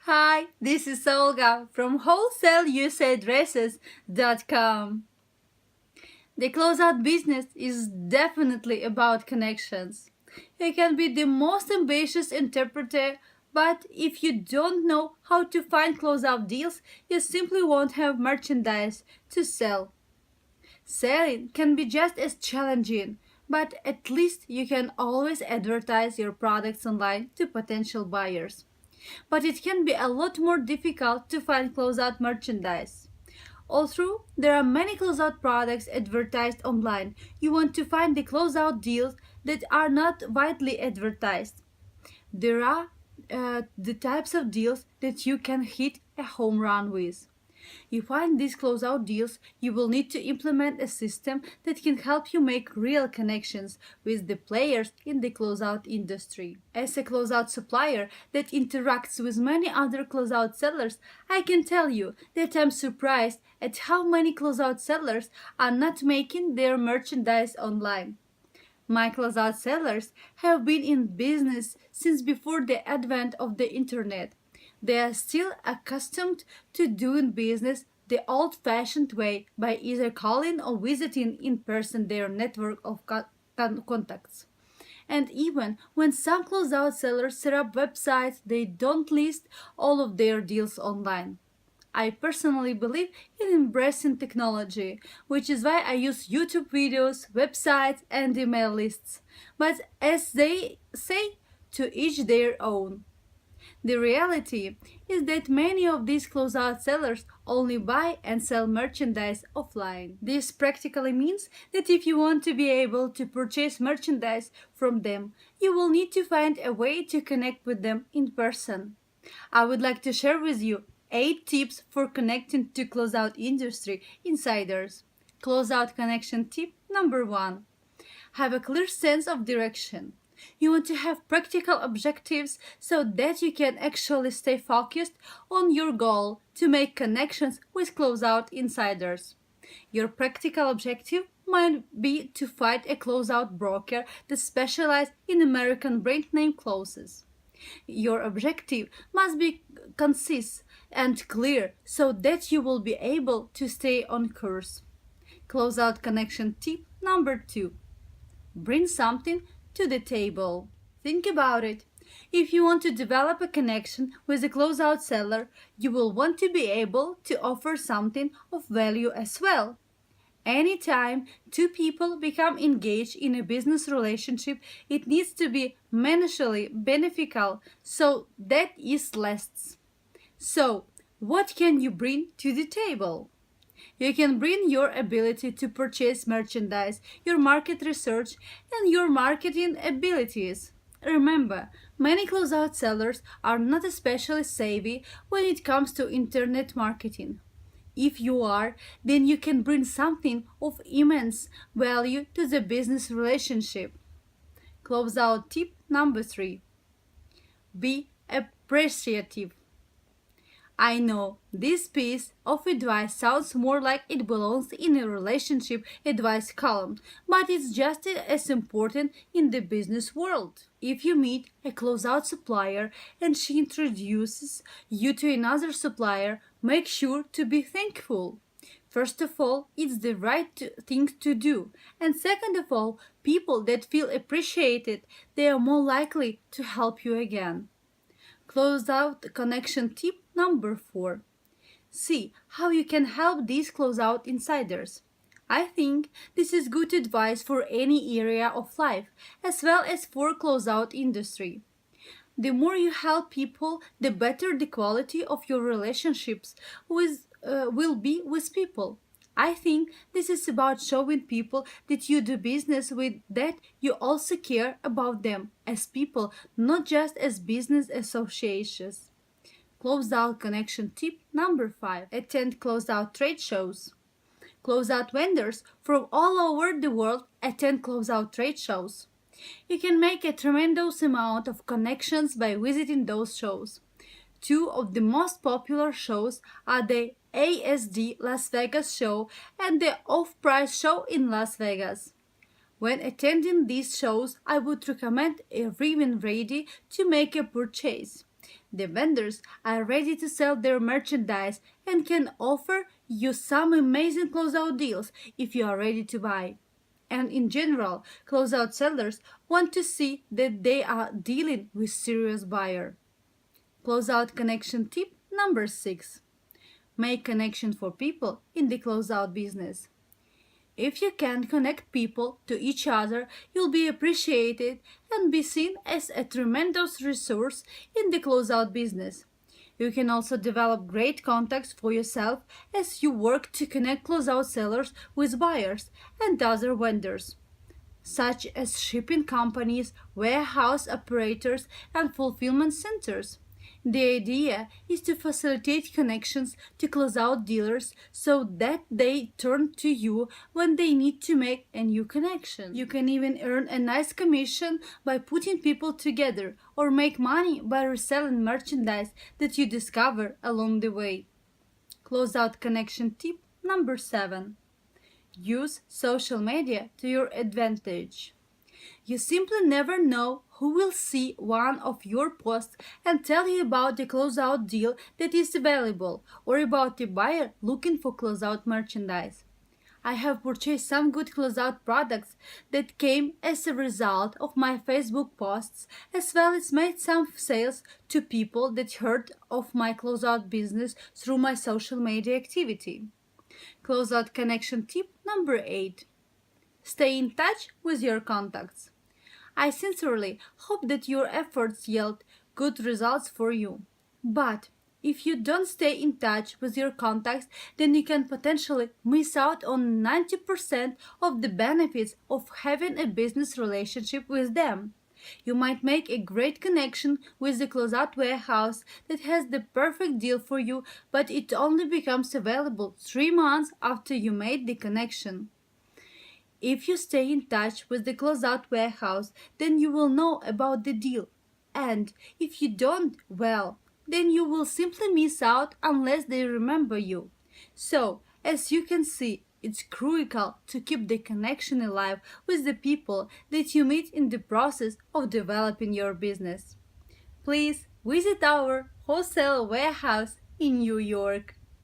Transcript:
Hi, this is Olga from wholesaleUSAdresses.com. The closeout business is definitely about connections. You can be the most ambitious interpreter, but if you don't know how to find closeout deals, you simply won't have merchandise to sell. Selling can be just as challenging, but at least you can always advertise your products online to potential buyers. But it can be a lot more difficult to find closeout merchandise. Although there are many closeout products advertised online, you want to find the closeout deals that are not widely advertised. There are the types of deals that you can hit a home run with. You find these closeout deals, you will need to implement a system that can help you make real connections with the players in the closeout industry. As a closeout supplier that interacts with many other closeout sellers, I can tell you that I'm surprised at how many closeout sellers are not making their merchandise online. My closeout sellers have been in business since before the advent of the internet. They are still accustomed to doing business the old-fashioned way by either calling or visiting in person their network of contacts. And even when some closeout sellers set up websites, they don't list all of their deals online. I personally believe in embracing technology, which is why I use YouTube videos, websites, and email lists. But as they say, to each their own. The reality is that many of these closeout sellers only buy and sell merchandise offline. This practically means that if you want to be able to purchase merchandise from them, you will need to find a way to connect with them in person. I would like to share with you 8 tips for connecting to closeout industry insiders. Closeout connection tip number 1. Have a clear sense of direction. You want to have practical objectives so that you can actually stay focused on your goal to make connections with closeout insiders. Your practical objective might be to find a closeout broker that specializes in American brand name closes. Your objective must be concise and clear so that you will be able to stay on course. Closeout connection tip number 2. Bring something to the table. Think about it. If you want to develop a connection with a closeout seller, you will want to be able to offer something of value as well. Anytime two people become engaged in a business relationship, it needs to be mutually beneficial, so that is lasts. So, what can you bring to the table? You can bring your ability to purchase merchandise, your market research, and your marketing abilities. Remember, many closeout sellers are not especially savvy when it comes to internet marketing. If you are, then you can bring something of immense value to the business relationship. Closeout tip number 3. Be appreciative. I know this piece of advice sounds more like it belongs in a relationship advice column, but it's just as important in the business world. If you meet a closeout supplier and she introduces you to another supplier, make sure to be thankful. First of all, it's the right thing to do. And second of all, people that feel appreciated, they are more likely to help you again. Closeout connection tip number 4. See how you can help these closeout insiders. I think this is good advice for any area of life, as well as for closeout industry. The more you help people, the better the quality of your relationships will be with people. I think this is about showing people that you do business with, that you also care about them as people, not just as business associations. Closeout connection tip number 5. Attend closeout trade shows. Closeout vendors from all over the world attend closeout trade shows. You can make a tremendous amount of connections by visiting those shows. 2 of the most popular shows are the ASD Las Vegas show and the Off-Price show in Las Vegas. When attending these shows, I would recommend a being ready to make a purchase. The vendors are ready to sell their merchandise and can offer you some amazing closeout deals if you are ready to buy. And in general, closeout sellers want to see that they are dealing with serious buyer. Closeout connection tip number 6. Make connection for people in the closeout business. If you can connect people to each other, you'll be appreciated and be seen as a tremendous resource in the closeout business. You can also develop great contacts for yourself as you work to connect closeout sellers with buyers and other vendors, such as shipping companies, warehouse operators, and fulfillment centers. The idea is to facilitate connections to closeout dealers so that they turn to you when they need to make a new connection. You can even earn a nice commission by putting people together or make money by reselling merchandise that you discover along the way. Closeout connection tip number 7. Use social media to your advantage. You simply never know who will see one of your posts and tell you about the closeout deal that is available or about the buyer looking for closeout merchandise. I have purchased some good closeout products that came as a result of my Facebook posts, as well as made some sales to people that heard of my closeout business through my social media activity. Closeout connection tip number 8. Stay in touch with your contacts. I sincerely hope that your efforts yield good results for you. But if you don't stay in touch with your contacts, then you can potentially miss out on 90% of the benefits of having a business relationship with them. You might make a great connection with the closeout warehouse that has the perfect deal for you, but it only becomes available 3 months after you made the connection. If you stay in touch with the closeout warehouse, then you will know about the deal. And if you don't, well, then you will simply miss out unless they remember you. So, as you can see, it's crucial to keep the connection alive with the people that you meet in the process of developing your business. Please visit our wholesale warehouse in New York.